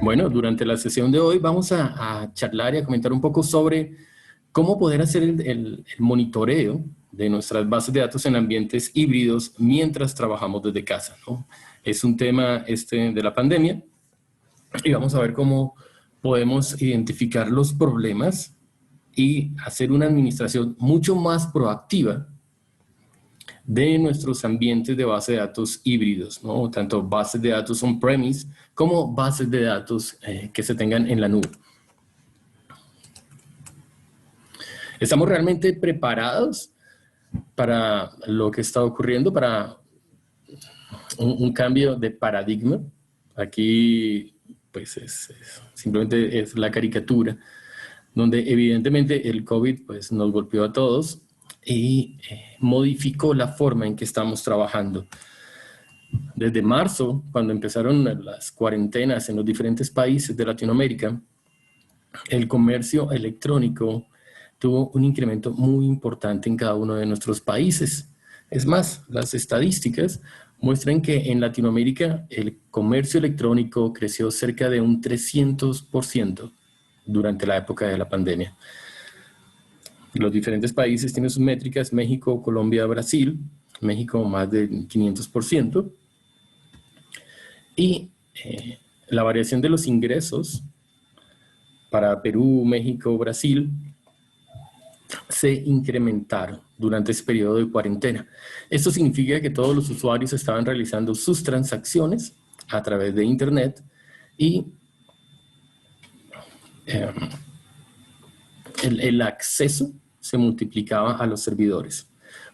Bueno, durante la sesión de hoy vamos a charlar y a comentar un poco sobre cómo poder hacer el monitoreo de nuestras bases de datos en ambientes híbridos mientras trabajamos desde casa, ¿no? Es un tema de la pandemia y vamos a ver cómo podemos identificar los problemas y hacer una administración mucho más proactiva de nuestros ambientes de base de datos híbridos, ¿no? Tanto bases de datos on-premise como bases de datos que se tengan en la nube. ¿Estamos realmente preparados para lo que está ocurriendo, para un cambio de paradigma? Aquí, pues, simplemente es la caricatura, donde evidentemente el COVID pues, nos golpeó a todos y modificó la forma en que estamos trabajando. Desde marzo, cuando empezaron las cuarentenas en los diferentes países de Latinoamérica, el comercio electrónico tuvo un incremento muy importante en cada uno de nuestros países. Es más, las estadísticas muestran que en Latinoamérica el comercio electrónico creció cerca de un 300% durante la época de la pandemia. Los diferentes países tienen sus métricas: México, Colombia, Brasil. México más de 500%. Y la variación de los ingresos para Perú, México, Brasil se incrementaron durante ese periodo de cuarentena. Esto significa que todos los usuarios estaban realizando sus transacciones a través de Internet y el acceso se multiplicaba a los servidores.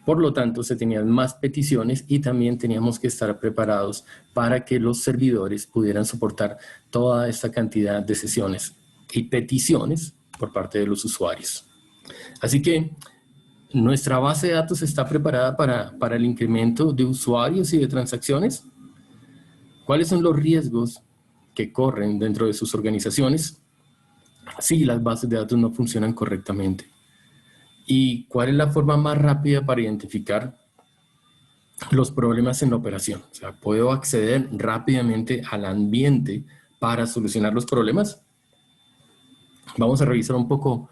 Por lo tanto, se tenían más peticiones y también teníamos que estar preparados para que los servidores pudieran soportar toda esta cantidad de sesiones y peticiones por parte de los usuarios. Así que nuestra base de datos está preparada para el incremento de usuarios y de transacciones. ¿Cuáles son los riesgos que corren dentro de sus organizaciones si las bases de datos no funcionan correctamente? ¿Y cuál es la forma más rápida para identificar los problemas en la operación? O sea, ¿puedo acceder rápidamente al ambiente para solucionar los problemas? Vamos a revisar un poco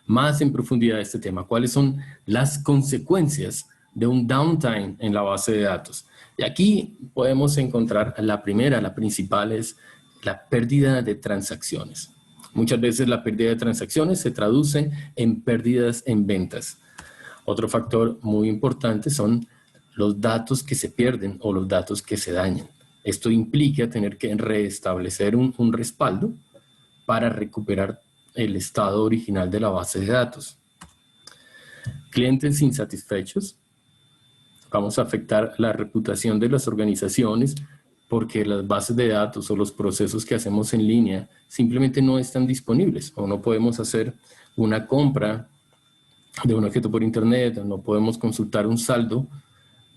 más en profundidad este tema. ¿Cuáles son las consecuencias de un downtime en la base de datos? Y aquí podemos encontrar la primera, la principal, es la pérdida de transacciones. Muchas veces la pérdida de transacciones se traduce en pérdidas en ventas. Otro factor muy importante son los datos que se pierden o los datos que se dañan. Esto implica tener que restablecer un respaldo para recuperar el estado original de la base de datos. Clientes insatisfechos. Vamos a afectar la reputación de las organizaciones porque las bases de datos o los procesos que hacemos en línea simplemente no están disponibles, o no podemos hacer una compra de un objeto por internet, o no podemos consultar un saldo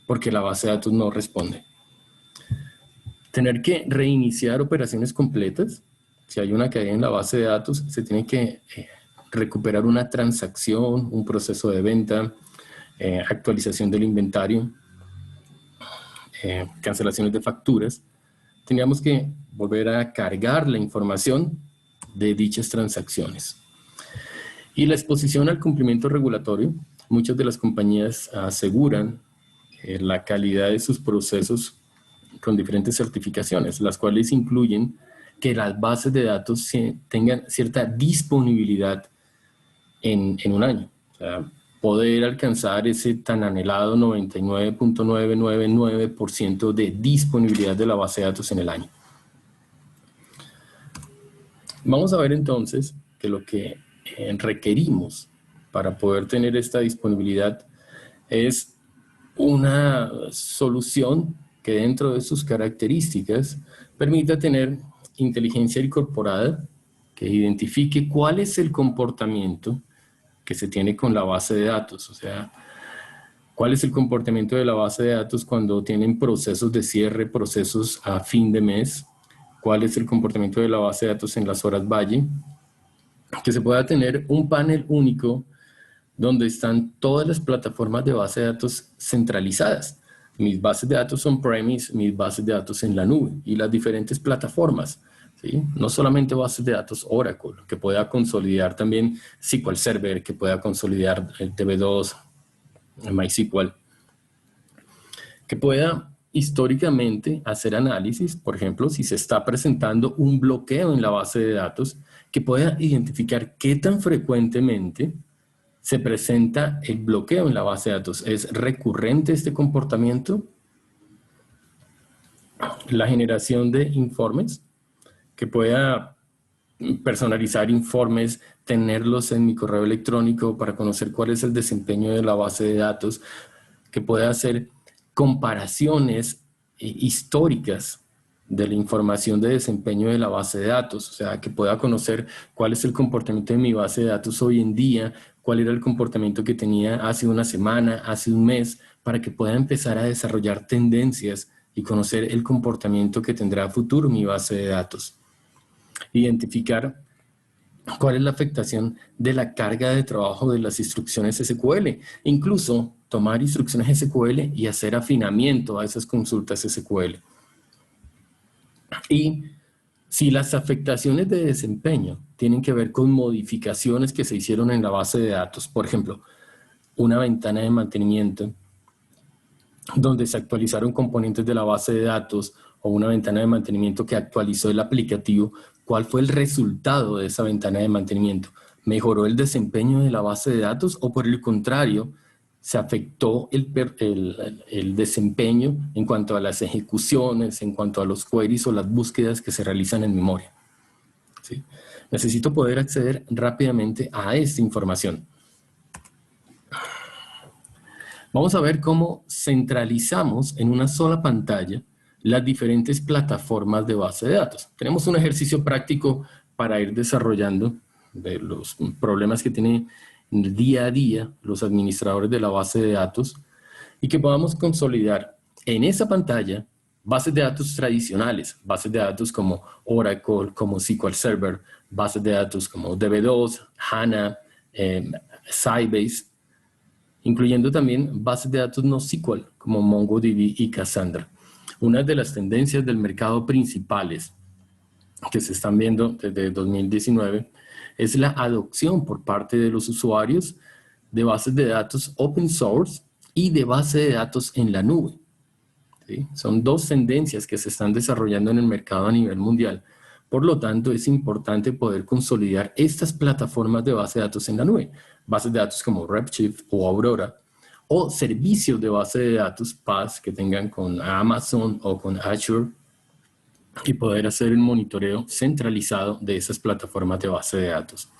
porque la base de datos no responde. Tener que reiniciar operaciones completas. Si hay una caída en la base de datos, se tiene que recuperar una transacción, un proceso de venta, actualización del inventario, cancelaciones de facturas. Teníamos que volver a cargar la información de dichas transacciones. Y la exposición al cumplimiento regulatorio. Muchas de las compañías aseguran la calidad de sus procesos con diferentes certificaciones, las cuales incluyen que las bases de datos tengan cierta disponibilidad en un año. O sea, poder alcanzar ese tan anhelado 99.999% de disponibilidad de la base de datos en el año. Vamos a ver entonces que lo que requerimos para poder tener esta disponibilidad es una solución que dentro de sus características permita tener inteligencia incorporada que identifique cuál es el comportamiento que se tiene con la base de datos. O sea, cuál es el comportamiento de la base de datos cuando tienen procesos de cierre, procesos a fin de mes, cuál es el comportamiento de la base de datos en las horas valle, que se pueda tener un panel único donde están todas las plataformas de base de datos centralizadas. Mis bases de datos on-premise, mis bases de datos en la nube y las diferentes plataformas ¿sí? No solamente bases de datos Oracle, que pueda consolidar también SQL Server, que pueda consolidar el DB2, el MySQL, que pueda históricamente hacer análisis, por ejemplo, si se está presentando un bloqueo en la base de datos, que pueda identificar qué tan frecuentemente se presenta el bloqueo en la base de datos. ¿Es recurrente este comportamiento? La generación de informes, que pueda personalizar informes, tenerlos en mi correo electrónico para conocer cuál es el desempeño de la base de datos, que pueda hacer comparaciones históricas de la información de desempeño de la base de datos, o sea, que pueda conocer cuál es el comportamiento de mi base de datos hoy en día, cuál era el comportamiento que tenía hace una semana, hace un mes, para que pueda empezar a desarrollar tendencias y conocer el comportamiento que tendrá a futuro mi base de datos. Identificar cuál es la afectación de la carga de trabajo de las instrucciones SQL, incluso tomar instrucciones SQL y hacer afinamiento a esas consultas SQL. Y si las afectaciones de desempeño tienen que ver con modificaciones que se hicieron en la base de datos, por ejemplo, una ventana de mantenimiento donde se actualizaron componentes de la base de datos o una ventana de mantenimiento que actualizó el aplicativo, ¿cuál fue el resultado de esa ventana de mantenimiento? ¿Mejoró el desempeño de la base de datos o por el contrario, se afectó el desempeño en cuanto a las ejecuciones, en cuanto a los queries o las búsquedas que se realizan en memoria? ¿Sí? Necesito poder acceder rápidamente a esta información. Vamos a ver cómo centralizamos en una sola pantalla las diferentes plataformas de base de datos. Tenemos un ejercicio práctico para ir desarrollando de los problemas que tienen día a día los administradores de la base de datos y que podamos consolidar en esa pantalla bases de datos tradicionales, bases de datos como Oracle, como SQL Server, bases de datos como DB2, HANA, Sybase, incluyendo también bases de datos NoSQL como MongoDB y Cassandra. Una de las tendencias del mercado principales que se están viendo desde 2019 es la adopción por parte de los usuarios de bases de datos open source y de base de datos en la nube. ¿Sí? Son dos tendencias que se están desarrollando en el mercado a nivel mundial. Por lo tanto, es importante poder consolidar estas plataformas de base de datos en la nube. Bases de datos como Redshift o Aurora, o servicios de base de datos PaaS que tengan con Amazon o con Azure, y poder hacer el monitoreo centralizado de esas plataformas de base de datos.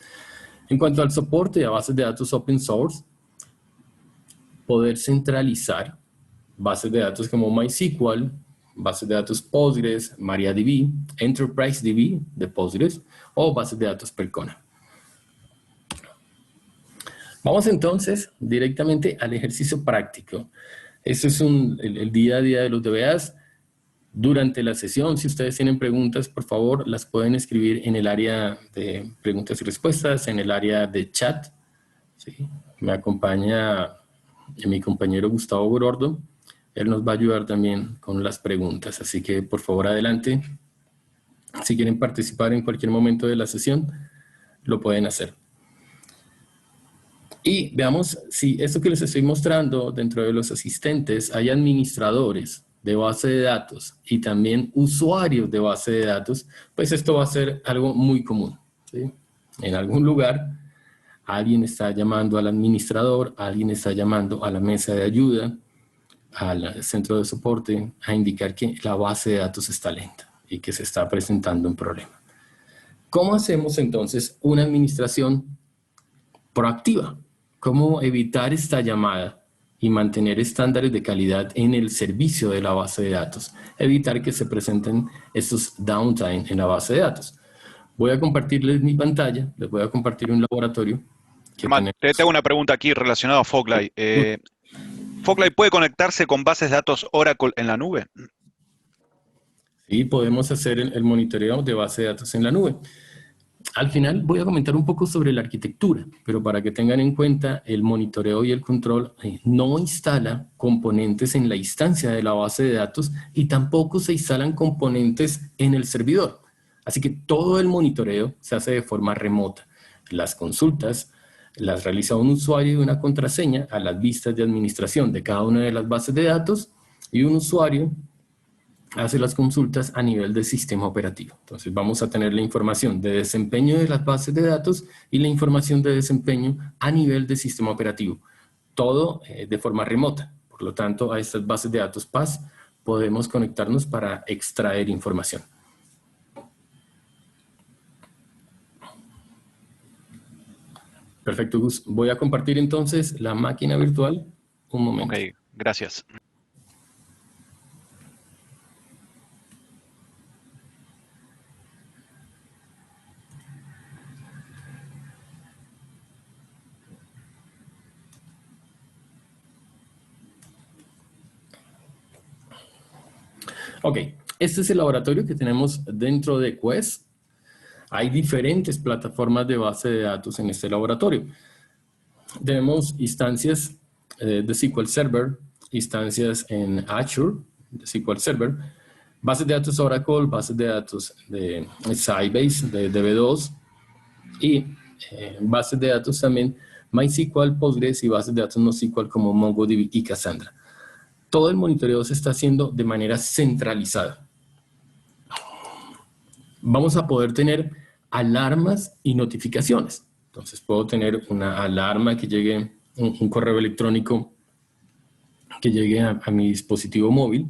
En cuanto al soporte a bases de datos open source, poder centralizar bases de datos como MySQL, bases de datos Postgres, MariaDB, Enterprise DB de Postgres o bases de datos Percona. Vamos entonces directamente al ejercicio práctico. Este es el día a día de los DBAs. Durante la sesión, si ustedes tienen preguntas, por favor, las pueden escribir en el área de preguntas y respuestas, en el área de chat. ¿Sí? Me acompaña mi compañero Gustavo Gordo. Él nos va a ayudar también con las preguntas. Así que, por favor, adelante. Si quieren participar en cualquier momento de la sesión, lo pueden hacer. Y veamos si esto que les estoy mostrando dentro de los asistentes, hay administradores de base de datos y también usuarios de base de datos, pues esto va a ser algo muy común, ¿sí? En algún lugar, alguien está llamando al administrador, alguien está llamando a la mesa de ayuda, al centro de soporte, a indicar que la base de datos está lenta y que se está presentando un problema. ¿Cómo hacemos entonces una administración proactiva? ¿Cómo evitar esta llamada y mantener estándares de calidad en el servicio de la base de datos? Evitar que se presenten estos downtime en la base de datos. Voy a compartirles mi pantalla, les voy a compartir un laboratorio. Germán, te hago una pregunta aquí relacionada a Foglai. ¿Foglai puede conectarse con bases de datos Oracle en la nube? Sí, podemos hacer el monitoreo de base de datos en la nube. Al final voy a comentar un poco sobre la arquitectura, pero para que tengan en cuenta, el monitoreo y el control no instala componentes en la instancia de la base de datos y tampoco se instalan componentes en el servidor. Así que todo el monitoreo se hace de forma remota. Las consultas las realiza un usuario y una contraseña a las vistas de administración de cada una de las bases de datos, y un usuario hace las consultas a nivel del sistema operativo. Entonces vamos a tener la información de desempeño de las bases de datos y la información de desempeño a nivel del sistema operativo. Todo de forma remota. Por lo tanto, a estas bases de datos PaaS podemos conectarnos para extraer información. Perfecto, Gus. Voy a compartir entonces la máquina virtual. Un momento. Ok, gracias. Ok, este es el laboratorio que tenemos dentro de Quest. Hay diferentes plataformas de base de datos en este laboratorio. Tenemos instancias de SQL Server, instancias en Azure de SQL Server, bases de datos Oracle, bases de datos de Sybase, de DB2, y bases de datos también MySQL, Postgres, y bases de datos NoSQL como MongoDB y Cassandra. Todo el monitoreo se está haciendo de manera centralizada. Vamos a poder tener alarmas y notificaciones. Entonces puedo tener una alarma que llegue, un correo electrónico que llegue a mi dispositivo móvil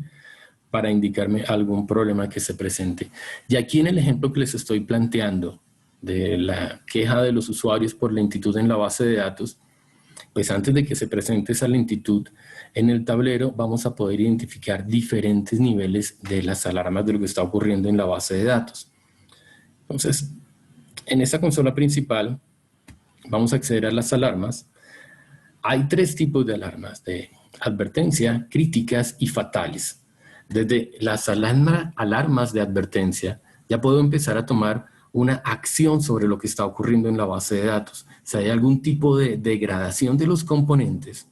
para indicarme algún problema que se presente. Y aquí en el ejemplo que les estoy planteando de la queja de los usuarios por lentitud en la base de datos, pues antes de que se presente esa lentitud en el tablero, vamos a poder identificar diferentes niveles de las alarmas de lo que está ocurriendo en la base de datos. Entonces, en esta consola principal, vamos a acceder a las alarmas. Hay tres tipos de alarmas: de advertencia, críticas y fatales. Desde las alarmas de advertencia, ya puedo empezar a tomar una acción sobre lo que está ocurriendo en la base de datos. Si hay algún tipo de degradación de los componentes,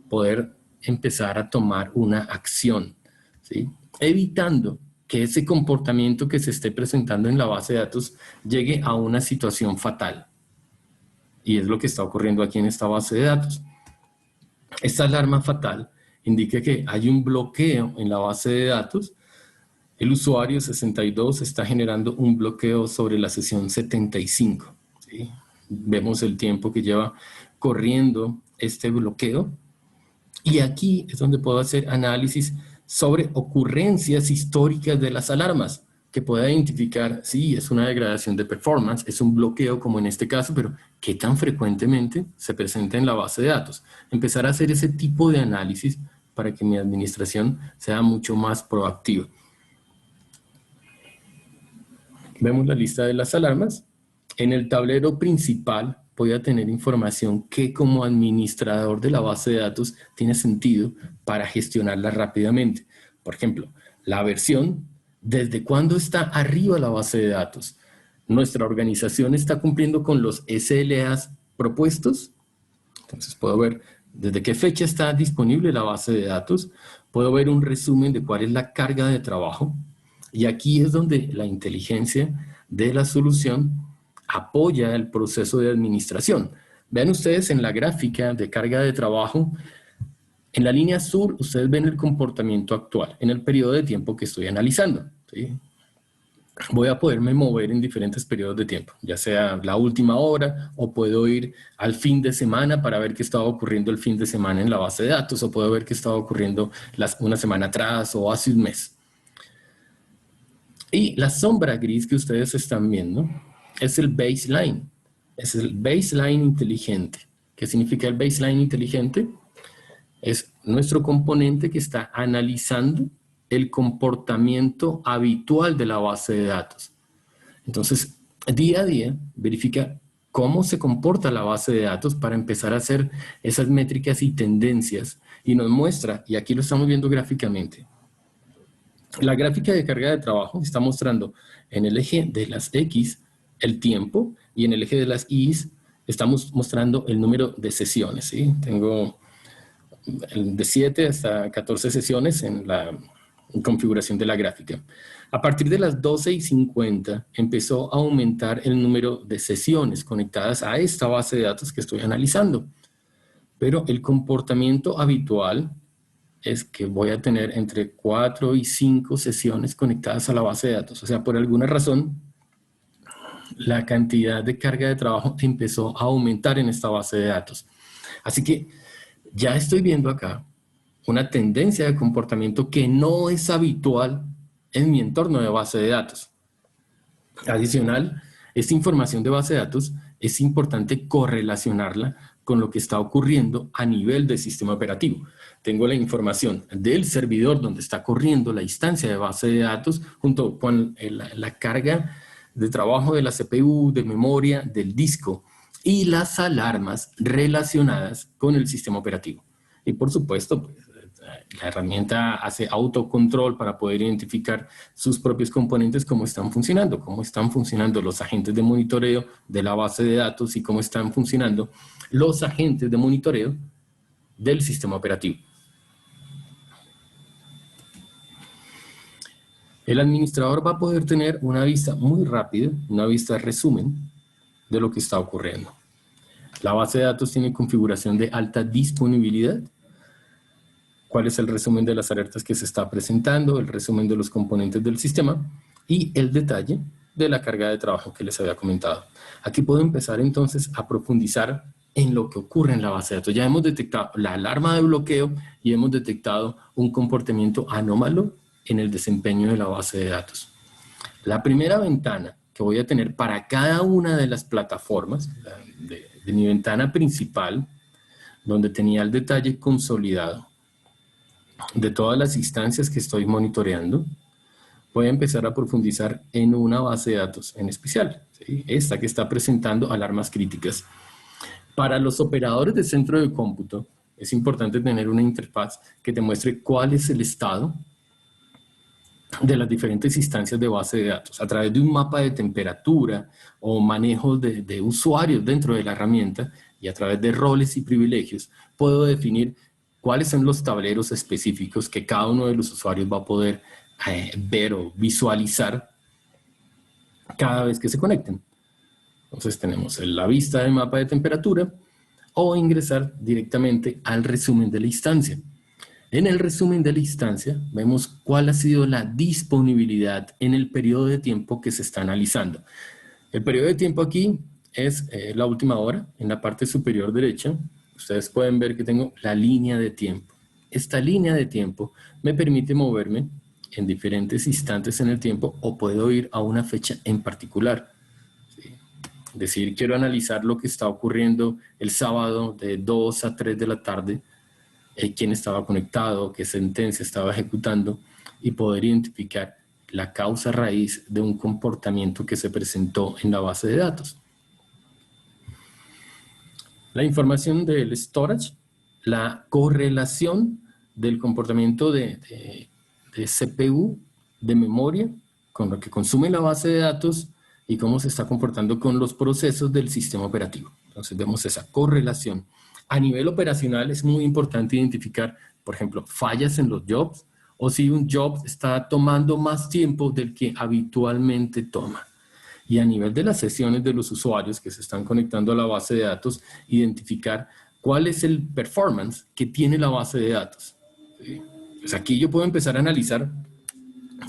poder empezar a tomar una acción, ¿sí? Evitando que ese comportamiento que se esté presentando en la base de datos llegue a una situación fatal. Y es lo que está ocurriendo aquí en esta base de datos. Esta alarma fatal indica que hay un bloqueo en la base de datos. El usuario 62 está generando un bloqueo sobre la sesión 75. ¿Sí? Vemos el tiempo que lleva corriendo este bloqueo. Y aquí es donde puedo hacer análisis sobre ocurrencias históricas de las alarmas, que pueda identificar si es una degradación de performance, es un bloqueo como en este caso, pero qué tan frecuentemente se presenta en la base de datos. Empezar a hacer ese tipo de análisis para que mi administración sea mucho más proactiva. Vemos la lista de las alarmas. En el tablero principal voy a tener información que como administrador de la base de datos tiene sentido para gestionarla rápidamente. Por ejemplo, la versión, desde cuándo está arriba la base de datos. Nuestra organización está cumpliendo con los SLAs propuestos. Entonces puedo ver desde qué fecha está disponible la base de datos. Puedo ver un resumen de cuál es la carga de trabajo. Y aquí es donde la inteligencia de la solución apoya el proceso de administración. Vean ustedes en la gráfica de carga de trabajo, en la línea azul ustedes ven el comportamiento actual en el periodo de tiempo que estoy analizando, ¿sí? Voy a poderme mover en diferentes periodos de tiempo, ya sea la última hora, o puedo ir al fin de semana para ver qué estaba ocurriendo el fin de semana en la base de datos, o puedo ver qué estaba ocurriendo una semana atrás o hace un mes. Y la sombra gris que ustedes están viendo es el baseline. Es el baseline inteligente. ¿Qué significa el baseline inteligente? Es nuestro componente que está analizando el comportamiento habitual de la base de datos. Entonces, día a día, verifica cómo se comporta la base de datos para empezar a hacer esas métricas y tendencias. Y nos muestra, y aquí lo estamos viendo gráficamente, la gráfica de carga de trabajo está mostrando en el eje de las X el tiempo, y en el eje de las Y estamos mostrando el número de sesiones, ¿sí? Tengo de 7 hasta 14 sesiones en la configuración de la gráfica. A partir de las 12:50 empezó a aumentar el número de sesiones conectadas a esta base de datos que estoy analizando. Pero el comportamiento habitual es que voy a tener entre 4 y 5 sesiones conectadas a la base de datos. O sea, por alguna razón, la cantidad de carga de trabajo empezó a aumentar en esta base de datos. Así que ya estoy viendo acá una tendencia de comportamiento que no es habitual en mi entorno de base de datos. Adicional, esta información de base de datos es importante correlacionarla con lo que está ocurriendo a nivel del sistema operativo. Tengo la información del servidor donde está corriendo la instancia de base de datos junto con la carga de trabajo de la CPU, de memoria, del disco y las alarmas relacionadas con el sistema operativo. Y por supuesto, pues, la herramienta hace autocontrol para poder identificar sus propios componentes, cómo están funcionando los agentes de monitoreo de la base de datos y cómo están funcionando los agentes de monitoreo del sistema operativo. El administrador va a poder tener una vista muy rápida, una vista resumen de lo que está ocurriendo. La base de datos tiene configuración de alta disponibilidad. ¿Cuál es el resumen de las alertas que se está presentando? El resumen de los componentes del sistema y el detalle de la carga de trabajo que les había comentado. Aquí puedo empezar entonces a profundizar en lo que ocurre en la base de datos. Ya hemos detectado la alarma de bloqueo y hemos detectado un comportamiento anómalo en el desempeño de la base de datos. La primera ventana que voy a tener para cada una de las plataformas, de mi ventana principal, donde tenía el detalle consolidado de todas las instancias que estoy monitoreando, voy a empezar a profundizar en una base de datos en especial, ¿sí? Esta que está presentando alarmas críticas. Para los operadores de centro de cómputo, es importante tener una interfaz que te muestre cuál es el estado de las diferentes instancias de base de datos. A través de un mapa de temperatura o manejo de usuarios dentro de la herramienta y a través de roles y privilegios, puedo definir cuáles son los tableros específicos que cada uno de los usuarios va a poder ver o visualizar cada vez que se conecten. Entonces tenemos la vista del mapa de temperatura o ingresar directamente al resumen de la instancia. En el resumen de la instancia vemos cuál ha sido la disponibilidad en el periodo de tiempo que se está analizando. El periodo de tiempo aquí es la última hora. En la parte superior derecha ustedes pueden ver que tengo la línea de tiempo. Esta línea de tiempo me permite moverme en diferentes instantes en el tiempo o puedo ir a una fecha en particular. ¿Sí? Es decir, quiero analizar lo que está ocurriendo el sábado de 2 a 3 de la tarde, quién estaba conectado, qué sentencia estaba ejecutando y poder identificar la causa raíz de un comportamiento que se presentó en la base de datos. La información del storage, la correlación del comportamiento de CPU, de memoria, con lo que consume la base de datos y cómo se está comportando con los procesos del sistema operativo. Entonces vemos esa correlación. A nivel operacional es muy importante identificar, por ejemplo, fallas en los jobs o si un job está tomando más tiempo del que habitualmente toma. Y a nivel de las sesiones de los usuarios que se están conectando a la base de datos, identificar cuál es el performance que tiene la base de datos. ¿Sí? Pues aquí yo puedo empezar a analizar,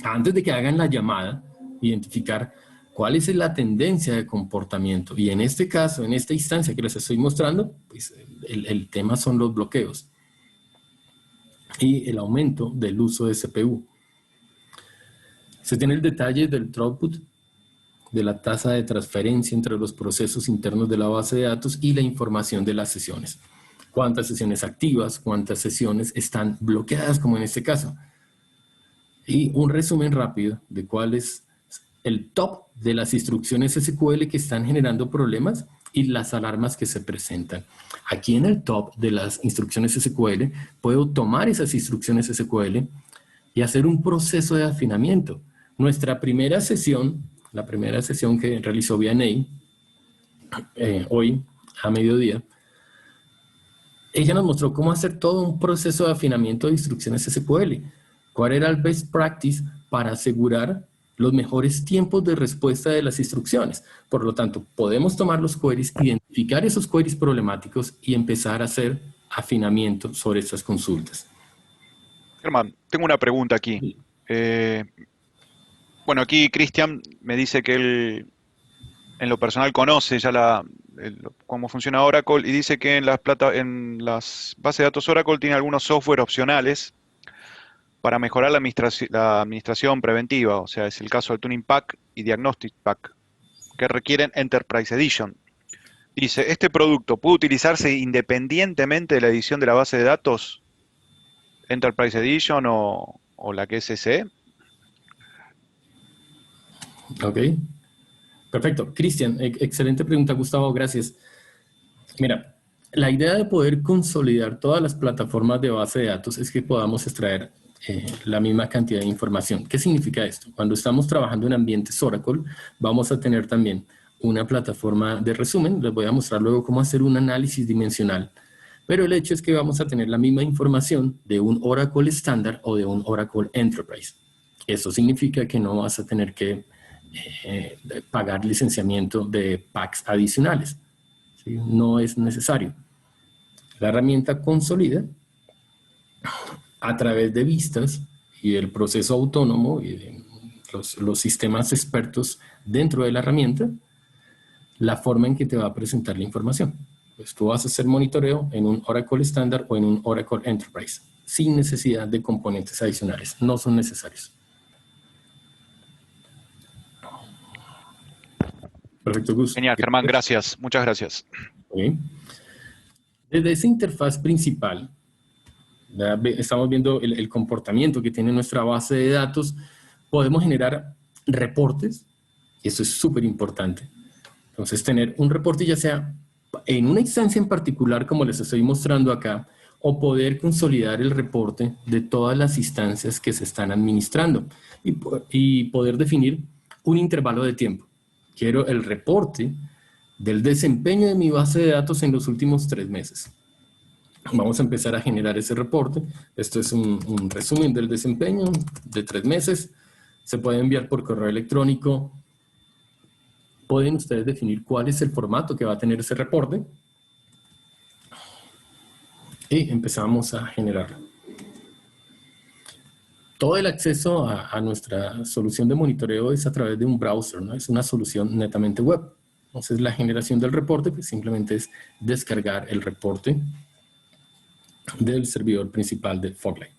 antes de que hagan la llamada, identificar cuál es la tendencia de comportamiento. Y en este caso, en esta instancia que les estoy mostrando, pues el tema son los bloqueos y el aumento del uso de CPU. Se tiene el detalle del throughput, de la tasa de transferencia entre los procesos internos de la base de datos y la información de las sesiones. Cuántas sesiones activas, cuántas sesiones están bloqueadas, como en este caso. Y un resumen rápido de cuál es el top de las instrucciones SQL que están generando problemas y las alarmas que se presentan. Aquí en el top de las instrucciones SQL, puedo tomar esas instrucciones SQL y hacer un proceso de afinamiento. Nuestra primera sesión, la primera sesión que realizó Vianney, hoy a mediodía, ella nos mostró cómo hacer todo un proceso de afinamiento de instrucciones SQL. cuál era el best practice para asegurar los mejores tiempos de respuesta de las instrucciones. Por lo tanto, podemos tomar los queries, identificar esos queries problemáticos y empezar a hacer afinamiento sobre estas consultas. Germán, tengo una pregunta aquí. Bueno, aquí Cristian me dice que él en lo personal conoce ya cómo funciona Oracle y dice que en las bases de datos Oracle tiene algunos software opcionales para mejorar la administración preventiva, o sea, es el caso del Tuning Pack y Diagnostic Pack, que requieren Enterprise Edition. Dice, ¿este producto puede utilizarse independientemente de la edición de la base de datos Enterprise Edition o la que es SE? Ok, perfecto. Cristian, excelente pregunta, Gustavo, gracias. Mira, la idea de poder consolidar todas las plataformas de base de datos es que podamos extraer la misma cantidad de información. ¿Qué significa esto? Cuando estamos trabajando en ambientes Oracle, vamos a tener también una plataforma de resumen. Les voy a mostrar luego cómo hacer un análisis dimensional. Pero el hecho es que vamos a tener la misma información de un Oracle estándar o de un Oracle Enterprise. Eso significa que no vas a tener que pagar licenciamiento de packs adicionales. ¿Sí? No es necesario. La herramienta consolida a través de vistas y del proceso autónomo y de los sistemas expertos dentro de la herramienta, la forma en que te va a presentar la información. Pues tú vas a hacer monitoreo en un Oracle estándar o en un Oracle Enterprise, sin necesidad de componentes adicionales. No son necesarios. Perfecto, Gus. Genial, Germán, gracias. Muchas gracias. Okay. Desde esa interfaz principal, estamos viendo el comportamiento que tiene nuestra base de datos. Podemos generar reportes, y eso es súper importante. Entonces, tener un reporte ya sea en una instancia en particular, como les estoy mostrando acá, o poder consolidar el reporte de todas las instancias que se están administrando y poder definir un intervalo de tiempo. Quiero el reporte del desempeño de mi base de datos en los últimos 3 meses. Vamos a empezar a generar ese reporte. Esto es un resumen del desempeño de 3 meses. Se puede enviar por correo electrónico. Pueden ustedes definir cuál es el formato que va a tener ese reporte. Y empezamos a generarlo. Todo el acceso a nuestra solución de monitoreo es a través de un browser, ¿no? Es una solución netamente web. Entonces la generación del reporte pues, simplemente es descargar el reporte del servidor principal de Foglight.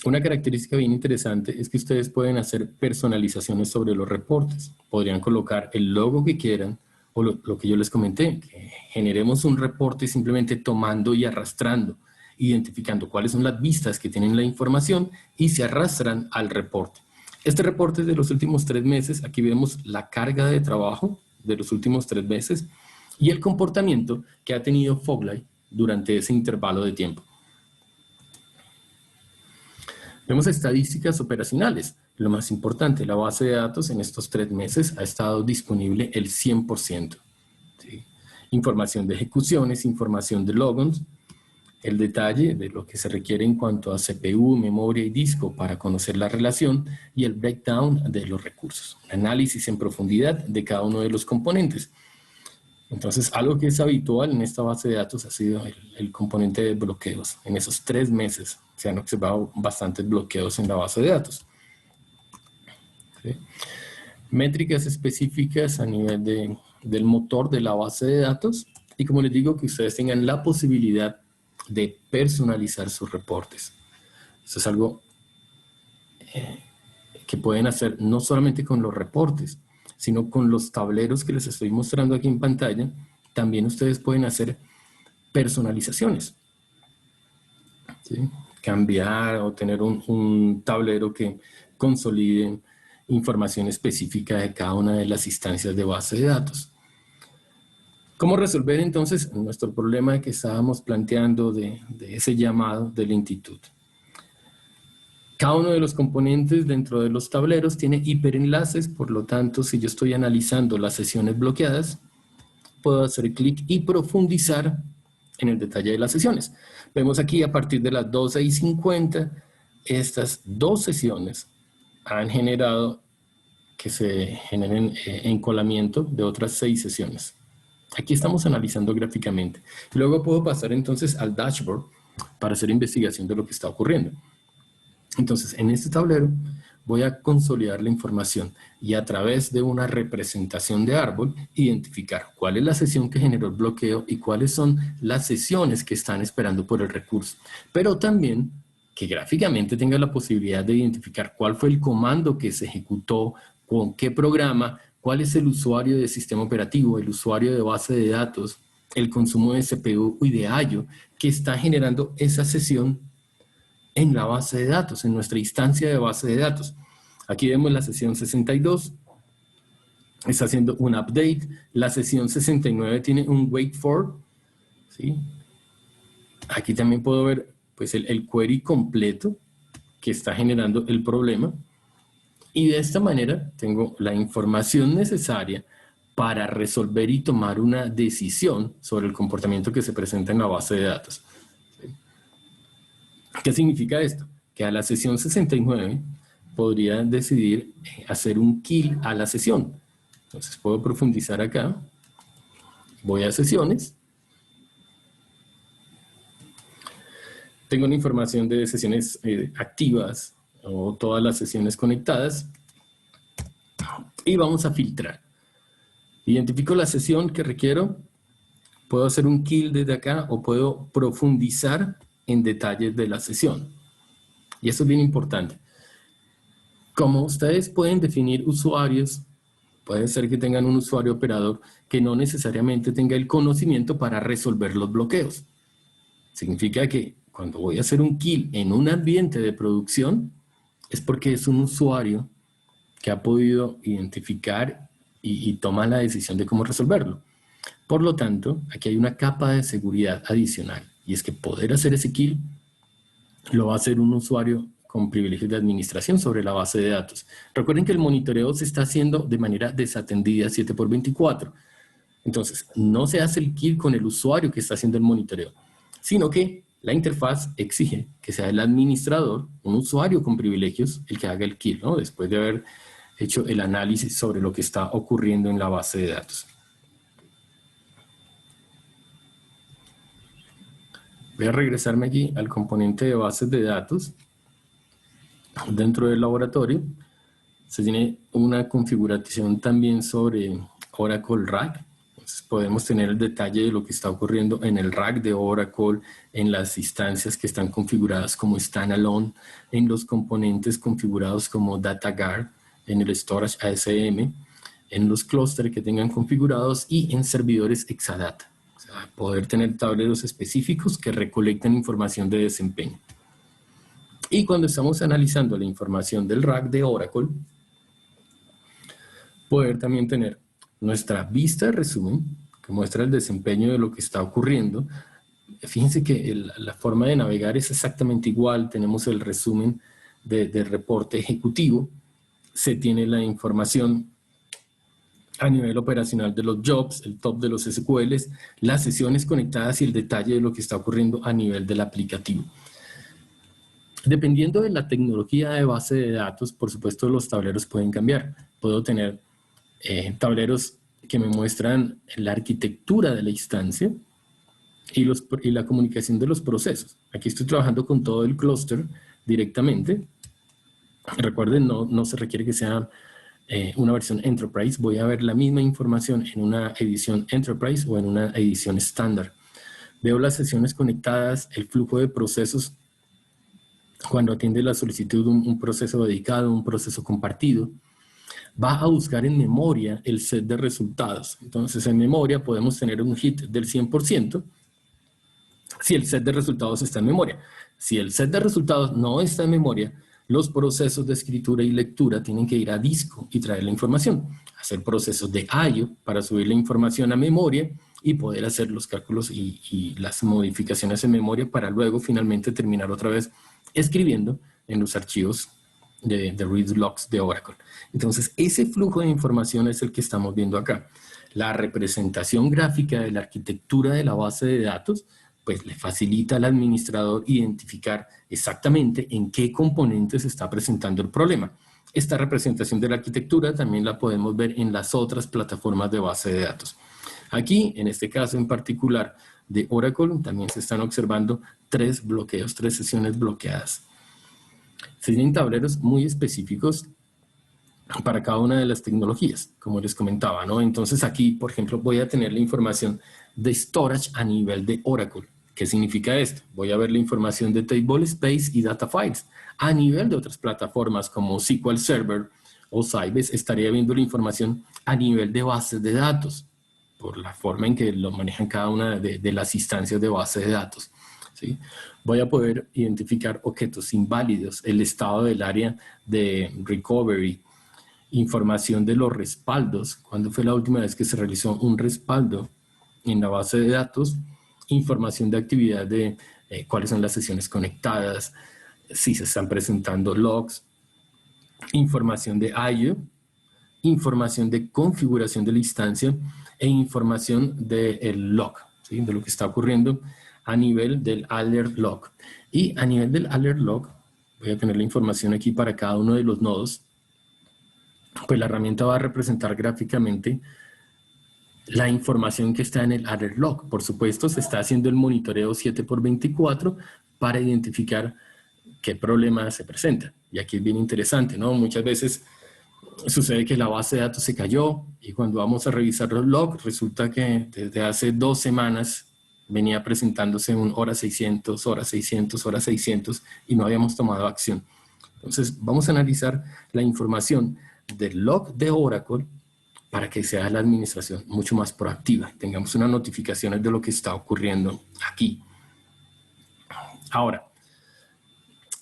Una característica bien interesante es que ustedes pueden hacer personalizaciones sobre los reportes. Podrían colocar el logo que quieran o lo que yo les comenté, que generemos un reporte simplemente tomando y arrastrando, identificando cuáles son las vistas que tienen la información y se arrastran al reporte. Este reporte es de los últimos 3 meses. Aquí vemos la carga de trabajo de los últimos 3 meses y el comportamiento que ha tenido Foglight durante ese intervalo de tiempo. Vemos estadísticas operacionales. Lo más importante, la base de datos en estos 3 meses ha estado disponible el 100%. ¿Sí? Información de ejecuciones, información de logons, el detalle de lo que se requiere en cuanto a CPU, memoria y disco para conocer la relación y el breakdown de los recursos. Análisis en profundidad de cada uno de los componentes. Entonces, algo que es habitual en esta base de datos ha sido el componente de bloqueos. En esos 3 meses se han observado bastantes bloqueos en la base de datos. ¿Sí? Métricas específicas a nivel del motor de la base de datos. Y como les digo, que ustedes tengan la posibilidad de personalizar sus reportes. Eso es algo que pueden hacer no solamente con los reportes, sino con los tableros que les estoy mostrando aquí en pantalla. También ustedes pueden hacer personalizaciones. ¿Sí? Cambiar o tener un tablero que consolide información específica de cada una de las instancias de base de datos. ¿Cómo resolver entonces nuestro problema que estábamos planteando de ese llamado de lentitud? Cada uno de los componentes dentro de los tableros tiene hiperenlaces, por lo tanto, si yo estoy analizando las sesiones bloqueadas, puedo hacer clic y profundizar en el detalle de las sesiones. Vemos aquí a partir de las 12:50, estas dos sesiones han generado que se generen encolamiento de otras 6 sesiones. Aquí estamos analizando gráficamente. Luego puedo pasar entonces al dashboard para hacer investigación de lo que está ocurriendo. Entonces, en este tablero voy a consolidar la información y a través de una representación de árbol identificar cuál es la sesión que generó el bloqueo y cuáles son las sesiones que están esperando por el recurso. Pero también que gráficamente tenga la posibilidad de identificar cuál fue el comando que se ejecutó, con qué programa, cuál es el usuario de sistema operativo, el usuario de base de datos, el consumo de CPU y de I/O que está generando esa sesión en la base de datos, en nuestra instancia de base de datos. Aquí vemos la sesión 62, está haciendo un update. La sesión 69 tiene un wait for, ¿sí? Aquí también puedo ver pues, el query completo que está generando el problema. Y de esta manera tengo la información necesaria para resolver y tomar una decisión sobre el comportamiento que se presenta en la base de datos. ¿Qué significa esto? Que a la sesión 69 podría decidir hacer un kill a la sesión. Entonces puedo profundizar acá. Voy a sesiones. Tengo una información de sesiones activas o todas las sesiones conectadas. Y vamos a filtrar. Identifico la sesión que requiero. Puedo hacer un kill desde acá o puedo profundizar en detalles de la sesión. Y eso es bien importante. Como ustedes pueden definir usuarios, puede ser que tengan un usuario operador que no necesariamente tenga el conocimiento para resolver los bloqueos. Significa que cuando voy a hacer un kill en un ambiente de producción, es porque es un usuario que ha podido identificar y toma la decisión de cómo resolverlo. Por lo tanto, aquí hay una capa de seguridad adicional, y es que poder hacer ese kill lo va a hacer un usuario con privilegios de administración sobre la base de datos. Recuerden que el monitoreo se está haciendo de manera desatendida 7×24. Entonces, no se hace el kill con el usuario que está haciendo el monitoreo, sino que la interfaz exige que sea el administrador, un usuario con privilegios, el que haga el kill, ¿no? Después de haber hecho el análisis sobre lo que está ocurriendo en la base de datos. Voy a regresarme aquí al componente de bases de datos. Dentro del laboratorio se tiene una configuración también sobre Oracle RAC. Entonces podemos tener el detalle de lo que está ocurriendo en el RAC de Oracle, en las instancias que están configuradas como standalone, en los componentes configurados como DataGuard, en el storage ASM, en los clústeres que tengan configurados y en servidores Exadata. O sea, poder tener tableros específicos que recolectan información de desempeño. Y cuando estamos analizando la información del RAC de Oracle, poder también tener nuestra vista de resumen, que muestra el desempeño de lo que está ocurriendo. Fíjense que la forma de navegar es exactamente igual. Tenemos el resumen del reporte ejecutivo. Se tiene la información a nivel operacional de los jobs, el top de los SQLs, las sesiones conectadas y el detalle de lo que está ocurriendo a nivel del aplicativo. Dependiendo de la tecnología de base de datos, por supuesto los tableros pueden cambiar. Puedo tener tableros que me muestran la arquitectura de la instancia y la comunicación de los procesos. Aquí estoy trabajando con todo el clúster directamente. Recuerden, no se requiere que sea una versión Enterprise. Voy a ver la misma información en una edición Enterprise o en una edición estándar. Veo las sesiones conectadas, el flujo de procesos cuando atiende la solicitud de un proceso dedicado, un proceso compartido. Va a buscar en memoria el set de resultados. Entonces, en memoria podemos tener un hit del 100% si el set de resultados está en memoria. Si el set de resultados no está en memoria, los procesos de escritura y lectura tienen que ir a disco y traer la información. Hacer procesos de I/O para subir la información a memoria y poder hacer los cálculos y las modificaciones en memoria para luego finalmente terminar otra vez escribiendo en los archivos de read logs de Oracle. Entonces, ese flujo de información es el que estamos viendo acá. La representación gráfica de la arquitectura de la base de datos pues le facilita al administrador identificar exactamente en qué componentes se está presentando el problema. Esta representación de la arquitectura también la podemos ver en las otras plataformas de base de datos. Aquí, en este caso en particular de Oracle, también se están observando 3 bloqueos, 3 sesiones bloqueadas. Se tienen tableros muy específicos para cada una de las tecnologías, como les comentaba, ¿no? Entonces aquí, por ejemplo, voy a tener la información de storage a nivel de Oracle. ¿Qué significa esto? Voy a ver la información de Table Space y Data Files. A nivel de otras plataformas como SQL Server o Sybase, estaría viendo la información a nivel de bases de datos, por la forma en que lo manejan cada una de las instancias de base de datos, ¿sí? Voy a poder identificar objetos inválidos, el estado del área de recovery, información de los respaldos, cuándo fue la última vez que se realizó un respaldo en la base de datos, información de actividad de cuáles son las sesiones conectadas, si se están presentando logs, información de I/O, información de configuración de la instancia e información del log, ¿sí? De lo que está ocurriendo a nivel del alert log. Y a nivel del alert log, voy a tener la información aquí para cada uno de los nodos. Pues la herramienta va a representar gráficamente la información que está en el alert log. Por supuesto, se está haciendo el monitoreo 7×24 para identificar qué problema se presenta. Y aquí es bien interesante, ¿no? Muchas veces sucede que la base de datos se cayó y cuando vamos a revisar los logs, resulta que desde hace 2 semanas venía presentándose un hora 600, hora 600, hora 600 y no habíamos tomado acción. Entonces, vamos a analizar la información del log de Oracle para que sea la administración mucho más proactiva. Tengamos unas notificaciones de lo que está ocurriendo aquí. Ahora,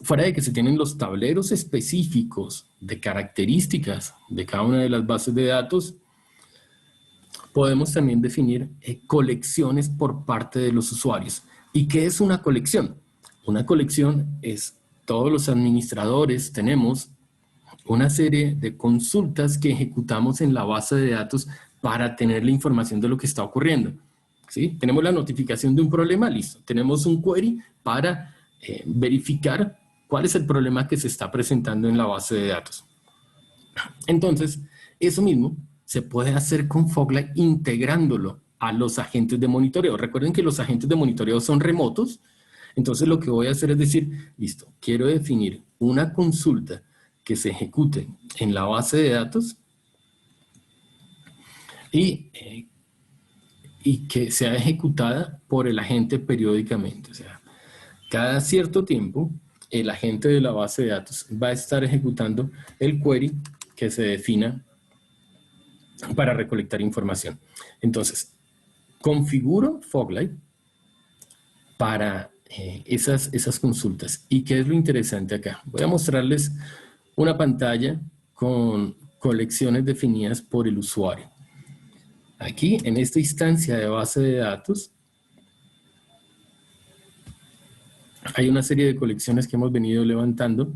fuera de que se tienen los tableros específicos de características de cada una de las bases de datos, podemos también definir colecciones por parte de los usuarios. ¿Y qué es una colección? Una colección es, todos los administradores tenemos una serie de consultas que ejecutamos en la base de datos para tener la información de lo que está ocurriendo, ¿sí? Tenemos la notificación de un problema, listo. Tenemos un query para verificar cuál es el problema que se está presentando en la base de datos. Entonces, eso mismo se puede hacer con Foglight integrándolo a los agentes de monitoreo. Recuerden que los agentes de monitoreo son remotos. Entonces, lo que voy a hacer es decir, listo, quiero definir una consulta que se ejecute en la base de datos y que sea ejecutada por el agente periódicamente. O sea, cada cierto tiempo, el agente de la base de datos va a estar ejecutando el query que se defina para recolectar información. Entonces, configuro Foglight para esas consultas. ¿Y qué es lo interesante acá? Voy a mostrarles una pantalla con colecciones definidas por el usuario. Aquí, en esta instancia de base de datos, hay una serie de colecciones que hemos venido levantando.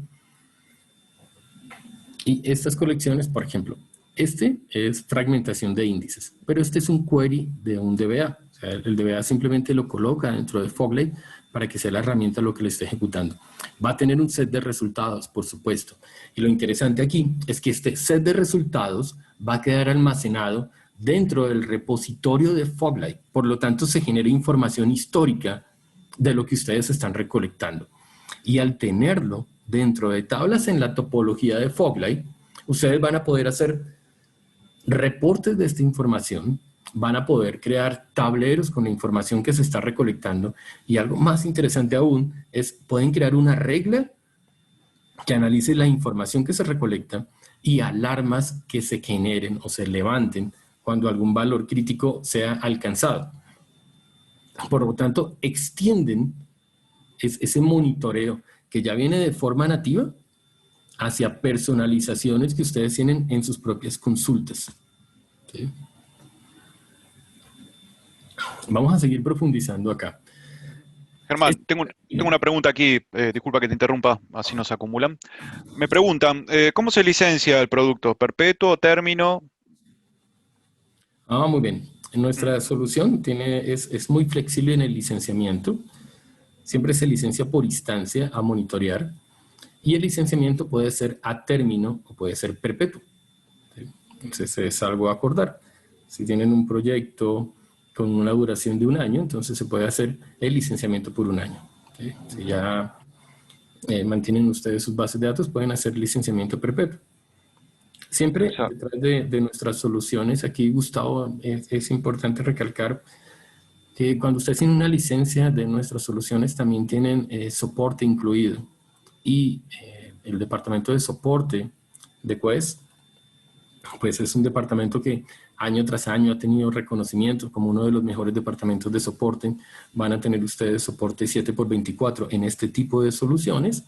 Y estas colecciones, por ejemplo, este es fragmentación de índices, pero este es un query de un DBA. O sea, el DBA simplemente lo coloca dentro de Foglight para que sea la herramienta lo que le esté ejecutando. Va a tener un set de resultados, por supuesto. Y lo interesante aquí es que este set de resultados va a quedar almacenado dentro del repositorio de Foglight. Por lo tanto, se genera información histórica de lo que ustedes están recolectando. Y al tenerlo dentro de tablas en la topología de Foglight, ustedes van a poder hacer reportes de esta información, van a poder crear tableros con la información que se está recolectando y algo más interesante aún es pueden crear una regla que analice la información que se recolecta y alarmas que se generen o se levanten cuando algún valor crítico sea alcanzado. Por lo tanto, extienden ese monitoreo que ya viene de forma nativa hacia personalizaciones que ustedes tienen en sus propias consultas. ¿Sí? Vamos a seguir profundizando acá. Germán, tengo una pregunta aquí, disculpa que te interrumpa, así nos acumulan. Me preguntan, ¿cómo se licencia el producto? ¿Perpetuo, término? Muy bien. Nuestra Ujú. solución es muy flexible en el licenciamiento. Siempre se licencia por instancia a monitorear y el licenciamiento puede ser a término o puede ser perpetuo. ¿Sí? Entonces es algo a acordar. Si tienen un proyecto con una duración de un año, entonces se puede hacer el licenciamiento por un año. ¿Sí? Si ya mantienen ustedes sus bases de datos, pueden hacer licenciamiento perpetuo. Siempre Exacto. detrás de nuestras soluciones, aquí Gustavo, es importante recalcar que cuando ustedes tienen una licencia de nuestras soluciones también tienen soporte incluido y el departamento de soporte de Quest pues es un departamento que año tras año ha tenido reconocimiento como uno de los mejores departamentos de soporte. Van a tener ustedes soporte 7x24 en este tipo de soluciones.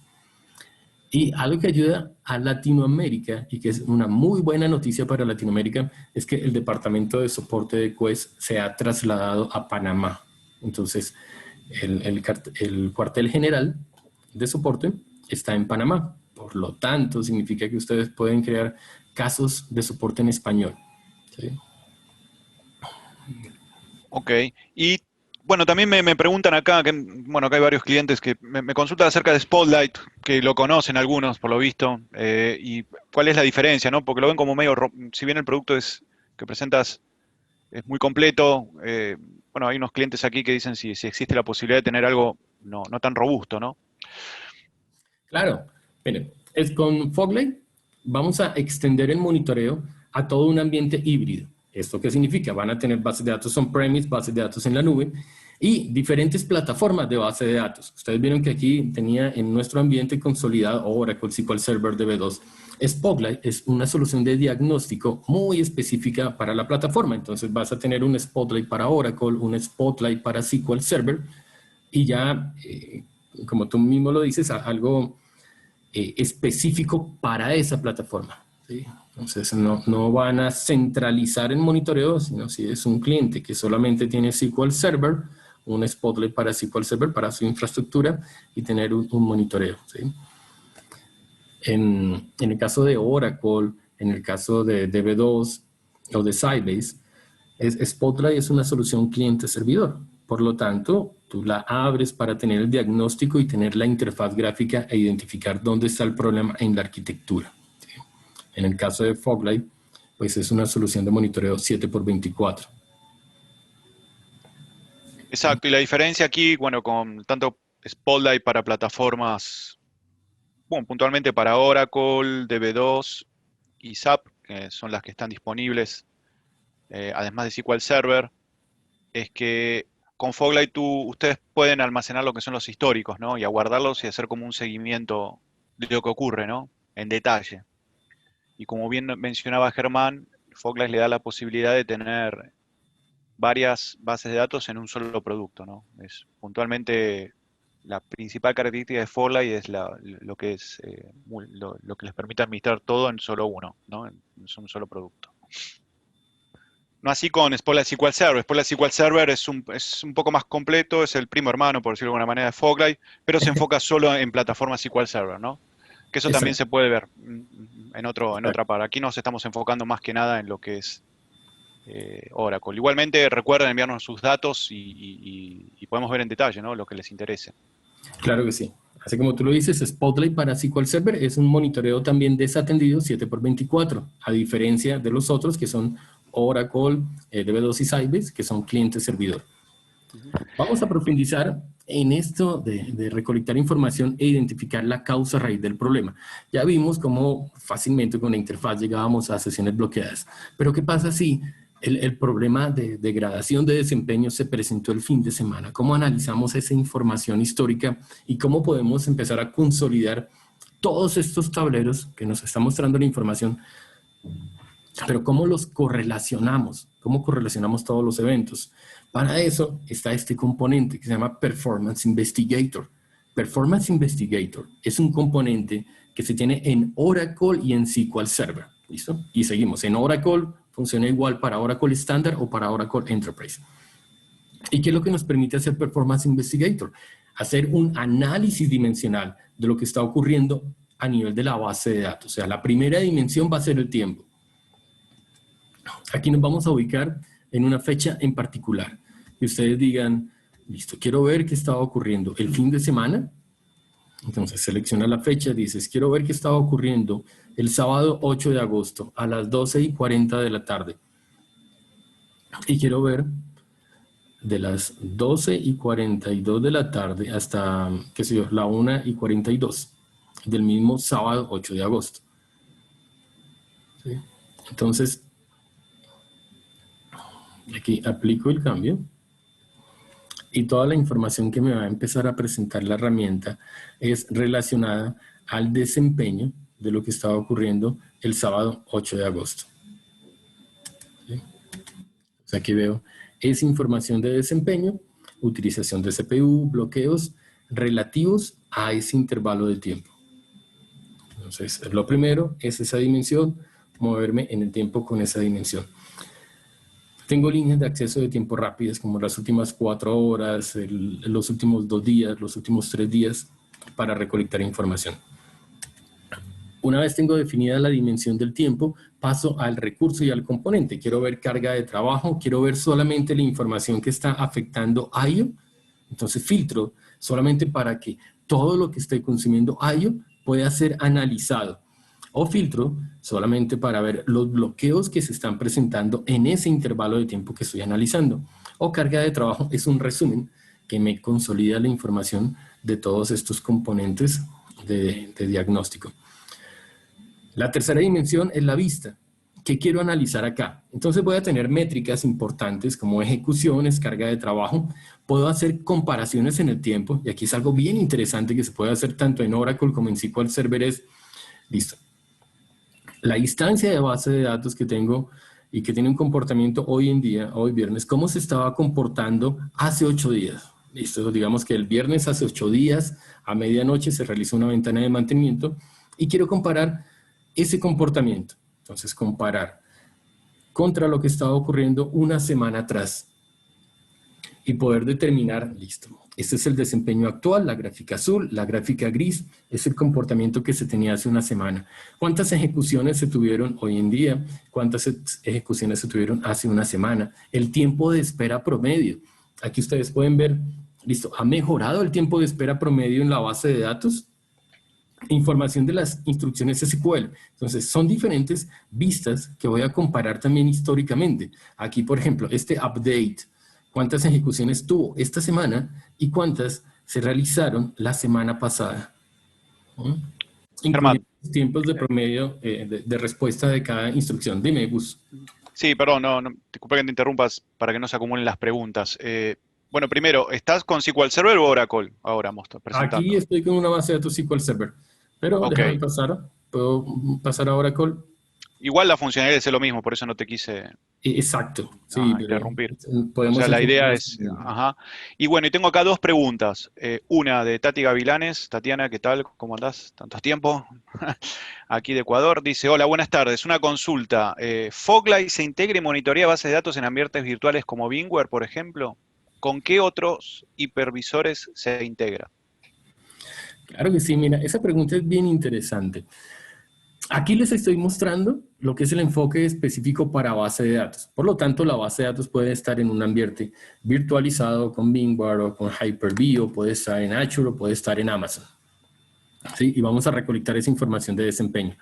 Y algo que ayuda a Latinoamérica y que es una muy buena noticia para Latinoamérica es que el departamento de soporte de Quest se ha trasladado a Panamá. Entonces, el cuartel general de soporte está en Panamá. Por lo tanto, significa que ustedes pueden crear casos de soporte en español. ¿Sí? Ok. Y bueno, también me preguntan acá, que bueno, acá hay varios clientes que me consultan acerca de Spotlight, que lo conocen algunos por lo visto, y cuál es la diferencia, ¿no? Porque lo ven como medio, si bien el producto es que presentas es muy completo, bueno, hay unos clientes aquí que dicen si existe la posibilidad de tener algo no tan robusto, ¿no? Claro, miren, es con Foglight vamos a extender el monitoreo a todo un ambiente híbrido. ¿Esto qué significa? Van a tener bases de datos on-premise, bases de datos en la nube y diferentes plataformas de base de datos. Ustedes vieron que aquí tenía en nuestro ambiente consolidado Oracle SQL Server DB2. Spotlight es una solución de diagnóstico muy específica para la plataforma. Entonces vas a tener un Spotlight para Oracle, un Spotlight para SQL Server y ya, como tú mismo lo dices, algo específico para esa plataforma. ¿Sí? Entonces no van a centralizar el monitoreo, sino si es un cliente que solamente tiene SQL Server, un Spotlight para SQL Server, para su infraestructura y tener un monitoreo. ¿Sí? En el caso de Oracle, en el caso de DB2 o de Sybase, Spotlight es una solución cliente-servidor. Por lo tanto, tú la abres para tener el diagnóstico y tener la interfaz gráfica e identificar dónde está el problema en la arquitectura. ¿Sí? En el caso de Foglight, pues es una solución de monitoreo 7x24. ¿Sí? Exacto, y la diferencia aquí, bueno, con tanto Spotlight para plataformas, bueno, puntualmente para Oracle, DB2 y SAP, que son las que están disponibles, además de SQL Server, es que con Foglight ustedes pueden almacenar lo que son los históricos, ¿no? Y aguardarlos y hacer como un seguimiento de lo que ocurre, ¿no? En detalle. Y como bien mencionaba Germán, Foglight le da la posibilidad de tener varias bases de datos en un solo producto, ¿no? Es puntualmente la principal característica de Foglight es lo que es lo que les permite administrar todo en solo uno, ¿no? En un solo producto. No así con Spotlight SQL Server. Spotlight SQL Server es un poco más completo, es el primo hermano, por decirlo de alguna manera, de Foglight, pero se enfoca solo en plataformas SQL Server, ¿no? Que eso también Exacto. se puede ver en Exacto. otra parte. Aquí nos estamos enfocando más que nada en lo que es Oracle. Igualmente recuerden enviarnos sus datos y podemos ver en detalle, ¿no? Lo que les interese. Claro que sí. Así como tú lo dices, Spotlight para SQL Server es un monitoreo también desatendido 7x24, a diferencia de los otros que son Oracle, DB2 y Sybase, que son cliente-servidor. Ujú. Vamos a profundizar en esto de recolectar información e identificar la causa raíz del problema. Ya vimos cómo fácilmente con la interfaz llegábamos a sesiones bloqueadas. Pero ¿qué pasa si el problema de degradación de desempeño se presentó el fin de semana? ¿Cómo analizamos esa información histórica y cómo podemos empezar a consolidar todos estos tableros que nos está mostrando la información, pero cómo los correlacionamos? ¿Cómo correlacionamos todos los eventos? Para eso está este componente que se llama Performance Investigator. Performance Investigator es un componente que se tiene en Oracle y en SQL Server. ¿Listo? Y seguimos. En Oracle funciona igual para Oracle Standard o para Oracle Enterprise. ¿Y qué es lo que nos permite hacer Performance Investigator? Hacer un análisis dimensional de lo que está ocurriendo a nivel de la base de datos. O sea, la primera dimensión va a ser el tiempo. Aquí nos vamos a ubicar en una fecha en particular. Y ustedes digan, listo, quiero ver qué estaba ocurriendo el fin de semana. Entonces selecciona la fecha, dices, quiero ver qué estaba ocurriendo el sábado 8 de agosto a las 12:40 de la tarde. Y quiero ver de las 12:42 de la tarde hasta, qué sé yo, la 1:42 del mismo sábado 8 de agosto. ¿Sí? Entonces, aquí aplico el cambio y toda la información que me va a empezar a presentar la herramienta es relacionada al desempeño de lo que estaba ocurriendo el sábado 8 de agosto. ¿Sí? O sea, aquí veo, es información de desempeño, utilización de CPU, bloqueos relativos a ese intervalo de tiempo. Entonces, lo primero es esa dimensión, moverme en el tiempo con esa dimensión. Tengo líneas de acceso de tiempo rápidas, como las últimas 4 horas, los últimos 2 días, los últimos 3 días, para recolectar información. Una vez tengo definida la dimensión del tiempo, paso al recurso y al componente. Quiero ver carga de trabajo, quiero ver solamente la información que está afectando I/O. Entonces filtro solamente para que todo lo que esté consumiendo I/O pueda ser analizado. O filtro solamente para ver los bloqueos que se están presentando en ese intervalo de tiempo que estoy analizando. O carga de trabajo es un resumen que me consolida la información de todos estos componentes de diagnóstico. La tercera dimensión es la vista. ¿Qué quiero analizar acá? Entonces voy a tener métricas importantes como ejecuciones, carga de trabajo. Puedo hacer comparaciones en el tiempo, y aquí es algo bien interesante que se puede hacer tanto en Oracle como en SQL Server. Es, listo, la instancia de base de datos que tengo y que tiene un comportamiento hoy en día, hoy viernes, ¿cómo se estaba comportando hace 8 días? Listo, digamos que el viernes hace 8 días, a medianoche se realizó una ventana de mantenimiento y quiero comparar ese comportamiento. Entonces, comparar contra lo que estaba ocurriendo una semana atrás y poder determinar, listo, este es el desempeño actual, la gráfica azul, la gráfica gris, es el comportamiento que se tenía hace una semana. ¿Cuántas ejecuciones se tuvieron hoy en día? ¿Cuántas ejecuciones se tuvieron hace una semana? El tiempo de espera promedio. Aquí ustedes pueden ver, listo, ¿ha mejorado el tiempo de espera promedio en la base de datos? Información de las instrucciones SQL. Entonces, son diferentes vistas que voy a comparar también históricamente. Aquí, por ejemplo, este update, ¿cuántas ejecuciones tuvo esta semana y cuántas se realizaron la semana pasada? Germán, Incluyendo los tiempos de promedio de respuesta de cada instrucción. Dime, Gus. sí, perdón, disculpa que te interrumpas para que no se acumulen las preguntas. Bueno, primero, ¿estás con SQL Server o Oracle ahora, Aquí presentando? estoy con una base de datos SQL Server, pero Ok. déjame pasar. Puedo pasar a Oracle. Igual la funcionalidad es lo mismo, por eso no te quise Exacto, sí, pero interrumpir. O podemos sea, la idea enfocarnos. es, ajá. Y bueno, y tengo acá dos preguntas. Una de Tati Gavilanes. Tatiana, ¿qué tal? ¿Cómo andás? ¿Tantos tiempo? Aquí de Ecuador. Dice, hola, buenas tardes. Una consulta. ¿Foglight se integra y monitorea bases de datos en ambientes virtuales como VMware, por ejemplo? ¿Con qué otros hipervisores se integra? Claro que sí, mira, esa pregunta es bien interesante. Aquí les estoy mostrando lo que es el enfoque específico para base de datos. Por lo tanto, la base de datos puede estar en un ambiente virtualizado con VMware o con Hyper-V, o puede estar en Azure o puede estar en Amazon. ¿Sí? Y vamos a recolectar esa información de desempeño.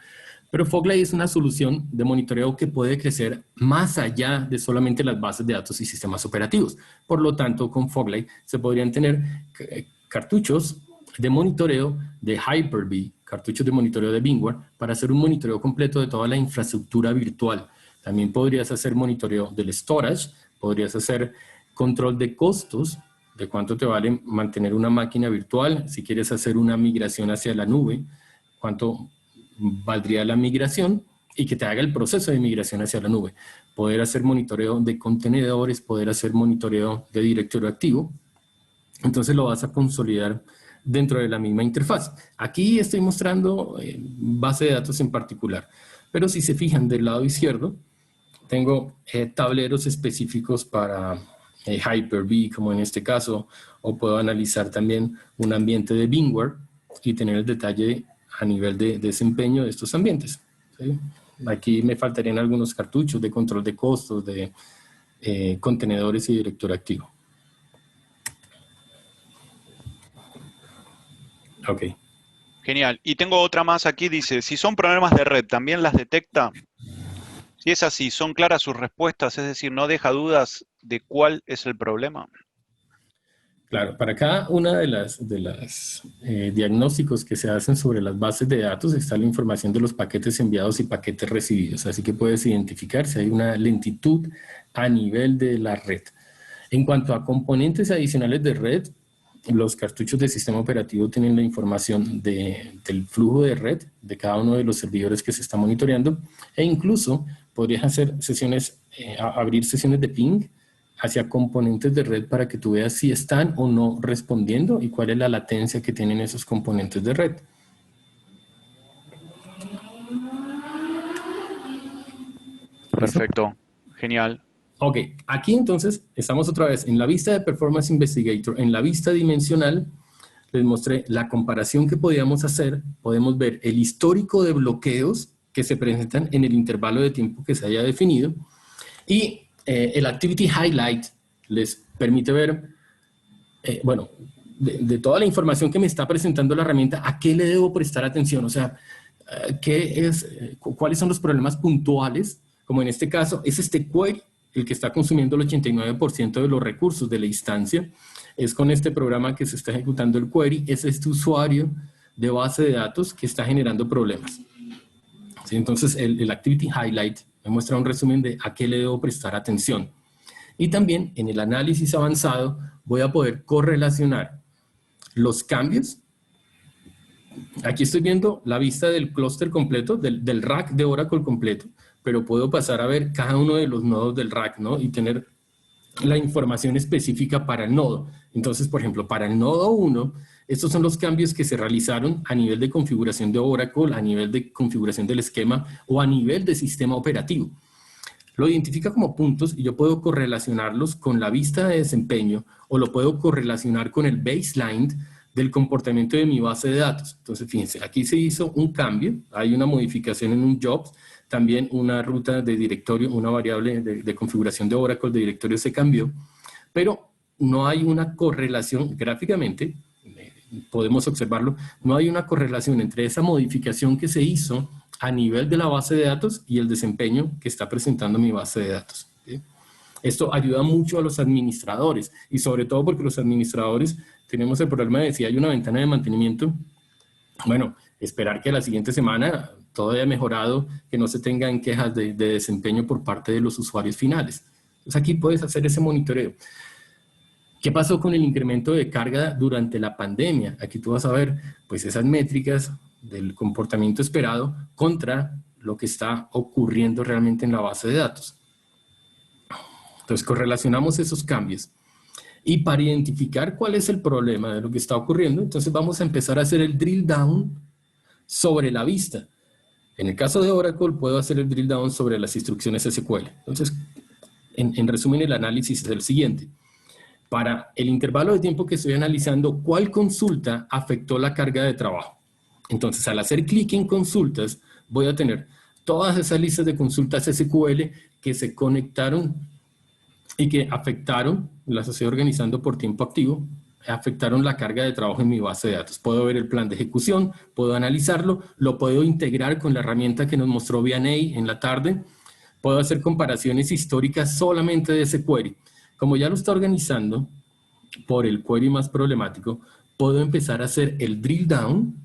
Pero Foglight es una solución de monitoreo que puede crecer más allá de solamente las bases de datos y sistemas operativos. Por lo tanto, con Foglight se podrían tener cartuchos de monitoreo de Hyper-V, cartuchos de monitoreo de VMware, para hacer un monitoreo completo de toda la infraestructura virtual. También podrías hacer monitoreo del storage, podrías hacer control de costos, de cuánto te vale mantener una máquina virtual, si quieres hacer una migración hacia la nube, cuánto valdría la migración y que te haga el proceso de migración hacia la nube. Poder hacer monitoreo de contenedores, poder hacer monitoreo de directorio activo. Entonces lo vas a consolidar dentro de la misma interfaz. Aquí estoy mostrando base de datos en particular, pero si se fijan del lado izquierdo, tengo tableros específicos para Hyper-V, como en este caso, o puedo analizar también un ambiente de VMware y tener el detalle a nivel de desempeño de estos ambientes. ¿Sí? Aquí me faltarían algunos cartuchos de control de costos, de contenedores y director activo. Ok. Genial. Y tengo otra más aquí, dice, si son problemas de red, ¿también las detecta? Si es así, ¿son claras sus respuestas? Es decir, ¿no deja dudas de cuál es el problema? Claro, para cada una de las diagnósticos que se hacen sobre las bases de datos está la información de los paquetes enviados y paquetes recibidos. Así que puedes identificar si hay una lentitud a nivel de la red. En cuanto a componentes adicionales de red, los cartuchos de sistema operativo tienen la información del flujo de red de cada uno de los servidores que se está monitoreando, e incluso podrías hacer sesiones, abrir sesiones de ping hacia componentes de red para que tú veas si están o no respondiendo y cuál es la latencia que tienen esos componentes de red. Perfecto, genial. Ok, aquí entonces estamos otra vez en la vista de Performance Investigator, en la vista dimensional. Les mostré la comparación que podíamos hacer. Podemos ver el histórico de bloqueos que se presentan en el intervalo de tiempo que se haya definido, y el Activity Highlight les permite ver, bueno, de toda la información que me está presentando la herramienta, a qué le debo prestar atención. O sea, cuáles son los problemas puntuales, como en este caso es este query el que está consumiendo el 89% de los recursos de la instancia. Es con este programa que se está ejecutando el query, es este usuario de base de datos que está generando problemas. ¿Sí? Entonces el Activity Highlight me muestra un resumen de a qué le debo prestar atención. Y también en el análisis avanzado voy a poder correlacionar los cambios. Aquí estoy viendo la vista del clúster completo, del rack de Oracle completo, pero puedo pasar a ver cada uno de los nodos del rack, ¿no? Y tener la información específica para el nodo. Entonces, por ejemplo, para el nodo 1, estos son los cambios que se realizaron a nivel de configuración de Oracle, a nivel de configuración del esquema o a nivel de sistema operativo. Lo identifica como puntos y yo puedo correlacionarlos con la vista de desempeño o lo puedo correlacionar con el baseline del comportamiento de mi base de datos. Entonces, fíjense, aquí se hizo un cambio, hay una modificación en un jobs, también una ruta de directorio, una variable de configuración de Oracle de directorio se cambió, pero no hay una correlación gráficamente, podemos observarlo, no hay una correlación entre esa modificación que se hizo a nivel de la base de datos y el desempeño que está presentando mi base de datos. ¿Sí? Esto ayuda mucho a los administradores y sobre todo porque los administradores tenemos el problema de si hay una ventana de mantenimiento, bueno, esperar que la siguiente semana todo haya mejorado, que no se tengan quejas de desempeño por parte de los usuarios finales. Entonces aquí puedes hacer ese monitoreo. ¿Qué pasó con el incremento de carga durante la pandemia? Aquí tú vas a ver pues esas métricas del comportamiento esperado contra lo que está ocurriendo realmente en la base de datos. Entonces correlacionamos esos cambios. Y para identificar cuál es el problema de lo que está ocurriendo, entonces vamos a empezar a hacer el drill down sobre la vista. En el caso de Oracle puedo hacer el drill down sobre las instrucciones SQL. Entonces, en resumen, el análisis es el siguiente. Para el intervalo de tiempo que estoy analizando, ¿cuál consulta afectó la carga de trabajo? Entonces, al hacer clic en consultas, voy a tener todas esas listas de consultas SQL que se conectaron y que afectaron, las estoy organizando por tiempo activo, afectaron la carga de trabajo en mi base de datos. Puedo ver el plan de ejecución, puedo analizarlo, lo puedo integrar con la herramienta que nos mostró Vianney en la tarde, puedo hacer comparaciones históricas solamente de ese query. Como ya lo está organizando por el query más problemático, puedo empezar a hacer el drill down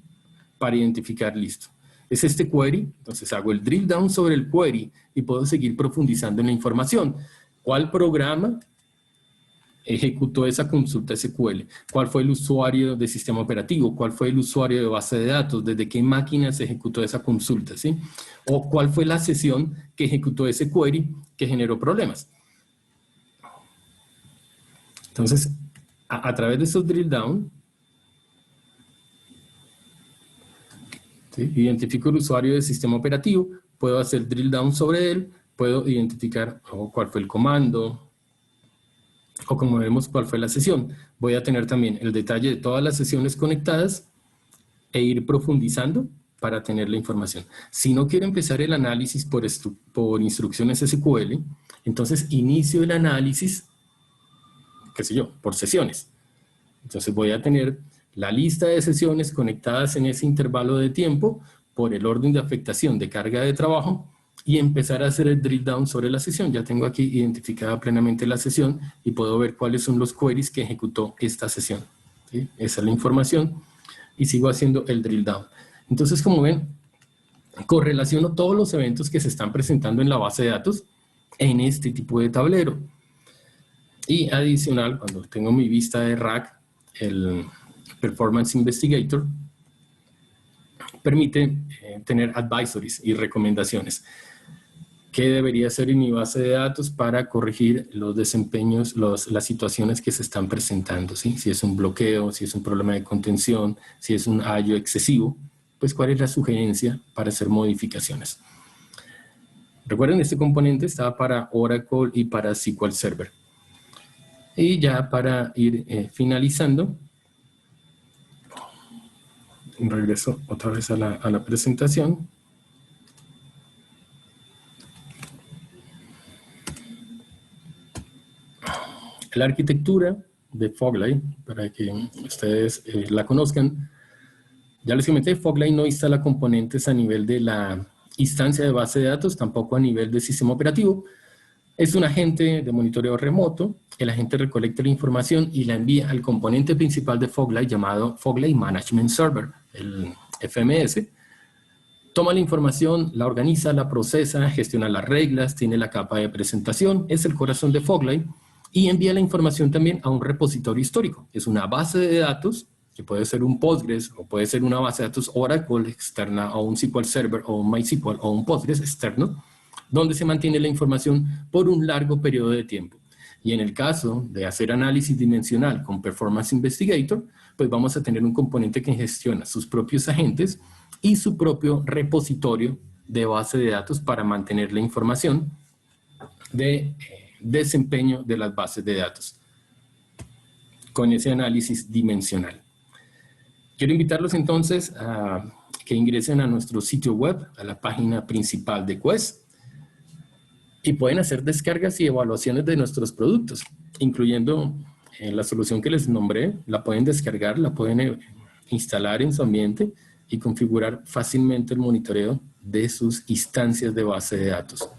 para identificar, listo. Es este query, entonces hago el drill down sobre el query y puedo seguir profundizando en la información. ¿Cuál programa ejecutó esa consulta SQL? ¿Cuál fue el usuario de sistema operativo? ¿Cuál fue el usuario de base de datos? ¿Desde qué máquina se ejecutó esa consulta? ¿Sí? ¿O cuál fue la sesión que ejecutó ese query que generó problemas? Entonces, a través de esos drill down, ¿sí? Identifico el usuario del sistema operativo, puedo hacer drill down sobre él, puedo identificar cuál fue el comando, o como vemos cuál fue la sesión. Voy a tener también el detalle de todas las sesiones conectadas e ir profundizando para tener la información. Si no quiero empezar el análisis por instrucciones SQL, entonces inicio el análisis, qué sé yo, por sesiones. Entonces voy a tener la lista de sesiones conectadas en ese intervalo de tiempo por el orden de afectación de carga de trabajo y empezar a hacer el drill down sobre la sesión. Ya tengo aquí identificada plenamente la sesión y puedo ver cuáles son los queries que ejecutó esta sesión. ¿Sí? Esa es la información y sigo haciendo el drill down. Entonces, como ven, correlaciono todos los eventos que se están presentando en la base de datos en este tipo de tablero. Y adicional, cuando tengo mi vista de RAC, el Performance Investigator permite tener advisories y recomendaciones. ¿Qué debería hacer en mi base de datos para corregir los desempeños, las situaciones que se están presentando? ¿Sí? Si es un bloqueo, si es un problema de contención, si es un I/O excesivo, pues cuál es la sugerencia para hacer modificaciones. Recuerden, este componente está para Oracle y para SQL Server. Y ya para ir finalizando, regreso otra vez a la presentación. La arquitectura de Foglight, para que ustedes la conozcan, ya les comenté, Foglight no instala componentes a nivel de la instancia de base de datos, tampoco a nivel de sistema operativo. Es un agente de monitoreo remoto. El agente recolecta la información y la envía al componente principal de Foglight llamado Foglight Management Server, el FMS. Toma la información, la organiza, la procesa, gestiona las reglas, tiene la capa de presentación, es el corazón de Foglight y envía la información también a un repositorio histórico. Es una base de datos que puede ser un Postgres o puede ser una base de datos Oracle externa o un SQL Server o un MySQL o un Postgres externo, donde se mantiene la información por un largo periodo de tiempo. Y en el caso de hacer análisis dimensional con Performance Investigator, pues vamos a tener un componente que gestiona sus propios agentes y su propio repositorio de base de datos para mantener la información de desempeño de las bases de datos con ese análisis dimensional. Quiero invitarlos entonces a que ingresen a nuestro sitio web, a la página principal de Quest, y pueden hacer descargas y evaluaciones de nuestros productos, incluyendo la solución que les nombré. La pueden descargar, la pueden instalar en su ambiente y configurar fácilmente el monitoreo de sus instancias de base de datos.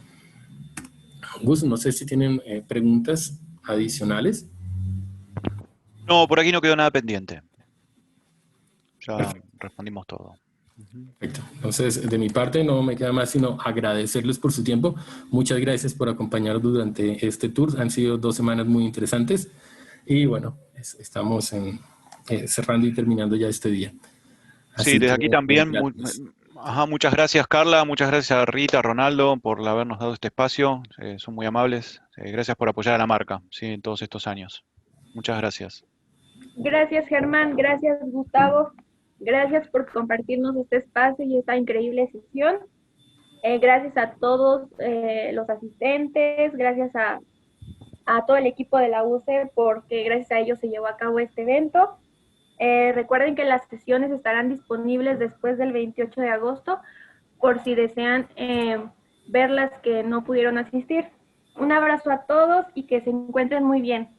Gus, no sé si tienen preguntas adicionales. No, por aquí no quedó nada pendiente. Ya Perfecto. respondimos todo. Perfecto. Entonces, de mi parte no me queda más sino agradecerles por su tiempo. Muchas gracias por acompañarnos durante este tour. Han sido 2 semanas muy interesantes y bueno, estamos cerrando y terminando ya este día. Sí, Así desde que, aquí también, gracias. muchas gracias Carla, muchas gracias a Rita, a Ronaldo por habernos dado este espacio, son muy amables, gracias por apoyar a la marca, sí, en todos estos años. Muchas gracias. Gracias Germán, gracias Gustavo, gracias por compartirnos este espacio y esta increíble sesión. Gracias a todos los asistentes, gracias a todo el equipo de la UCE porque gracias a ellos se llevó a cabo este evento. Recuerden que las sesiones estarán disponibles después del 28 de agosto por si desean ver las que no pudieron asistir. Un abrazo a todos y que se encuentren muy bien.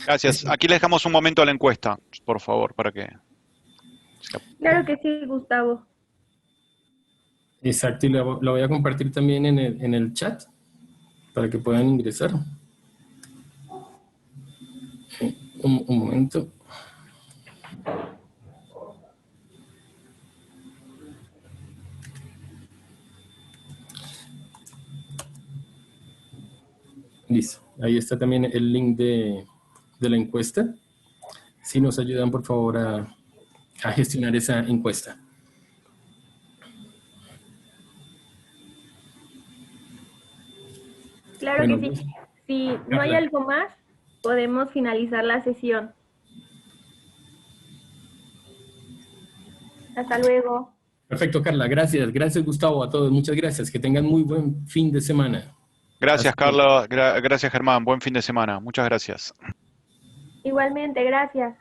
Gracias. Aquí le dejamos un momento a la encuesta, por favor, para que... Claro que sí, Gustavo. Exacto, y lo voy a compartir también en el chat para que puedan ingresar. Un momento. Listo. Ahí está también el link de la encuesta. Si nos ayudan, por favor, a gestionar esa encuesta. Claro Bueno, que sí. Si no hay algo más, podemos finalizar la sesión. Hasta luego. Perfecto, Carla. Gracias. Gracias, Gustavo, a todos. Muchas gracias. Que tengan muy buen fin de semana. Gracias, Carla. Gracias, Germán. Buen fin de semana. Muchas gracias. Igualmente, gracias.